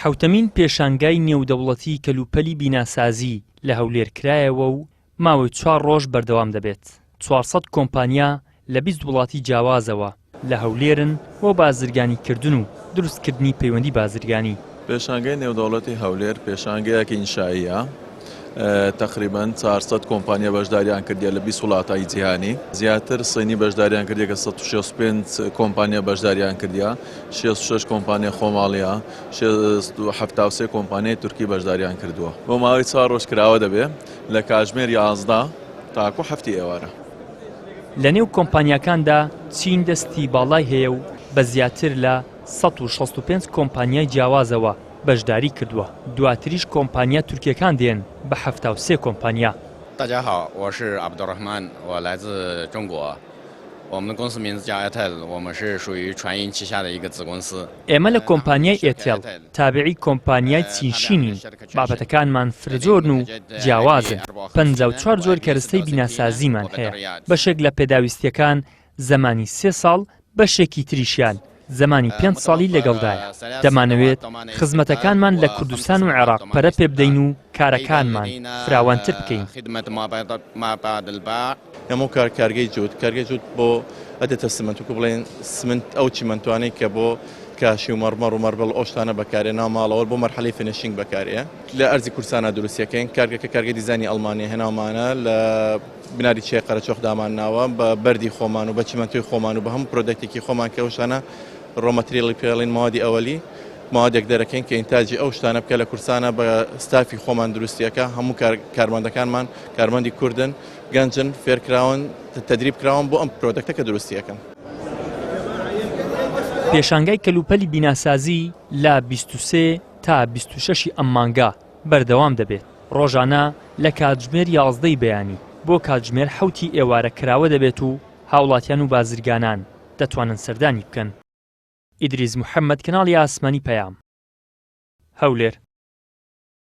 حوتەمین پێشانگای نێودەوڵەتی کەلوپەلی بیناسازی لە هەولێر کرایەوە و ماوەی 4 ڕۆژ بەردەوام دەبێت. 400 کۆمپانیا لە 20 وڵاتی جیاوازەوە لە هەولێرن بۆ بازرگانیکردن و دروستکردنی پەیوەندی بازرگانی. پێشانگای نێودەوڵەتی هەولێر پێشانگەیەکی ئینشائیە. تقریبا 400 کۆمپانیا بەشداریان کردیە لە 20 وڵاتای جیهانی. زیاتر سینی بەشداریان کردیە کە 165 کۆمپانیا بەشداریان کردیە، 66 کۆمپانیا خۆماڵیە، 73 کۆمپانیای تورکی بەشداریان کردووە. بۆ ماوەی 4 ڕۆژ کراوە دەبێت لە کاتژمێر 11 تاکو هەفتی ئێوارە. لە نێو کۆمپانیاکاندا چین دەستی باڵای هەیە و بە زیاتر لە 165 کۆمپانیای جیاوازەوە بەشداری کردووە. دواتریش کۆمپانیا تورکیەکان دێن بە 73 کۆمپانیا. 大家好，我是 Abdurrahman， 我来自中国。我们的公司名字叫 Airtel， 我们是属于传音旗下的一个子公司。ئێمە لە کۆمپانیای ئێتێل تابعی کۆمپانیای چینشینین. بابەتەکانمان فرجۆرن و جیاوازن. 54 جۆر کەرستەی بیناسازیمان هەیە. بەشێک لە پێداویستیەکان زەمانی 3 ساڵ، بەشێکی تریشیان زەمانی 5 ساڵی لەگەڵدایە. دەمانەوێت خزمەتەکانمان لە کوردستان و عێراق پەرە پێ بدەین و کارەکانمان فراوانتر بکەین. هەموو کارگەی جووت بۆ ئەدەتە سمنت وکو بڵێن سمنت ئەو چیمەنتوانەی کە بۆ کاشی و مەڕمەڕ و مەڕبڵ ئەو شتانە بەکارێنا ماڵەوە بۆ مەرحەلەی فینیشینگ بەکارەیە. لە ئەرزی کوردستانە دروستیەکەین کارگەکە کارگەی دیزانی ئەڵمانی هێناومانە لە بناری چێ قەرەچۆخ دامانناوە بە بەردی خۆمان و بە چیمەنتۆی خۆمان و بە هەموو پرۆدەکتێکی خۆمان کە ئەو شتانە ڕۆمەتریڵی پێڵین موادی ئەوەلی موادێک دەرەکەین کە ئینتاجی ئەو شتانە بکە لە کورسانە بە ستافی خۆمان دروستیەکە هەموو کارمەندەکانمان کارمەندی کوردن گەنجن فێرکراون تەدریب کراون بۆ ئەم پرۆدەکتە کە دروستیەکەن. پێشانگای کەلوپەلی بیناسازی لە 23 تا 26 ئەم مانگا بەردەوام دەبێت. ڕۆژانە لە کاتژمێر 11 بەیانی بۆ کاتژمێر 7 ئێوارە کراوە دەبێت و هاوڵاتیان و بازرگانان دەتوانن سەردانی بکەن. ئیدریس محەممەد، کەناڵی ئاسمانی پەیام، هەولێر.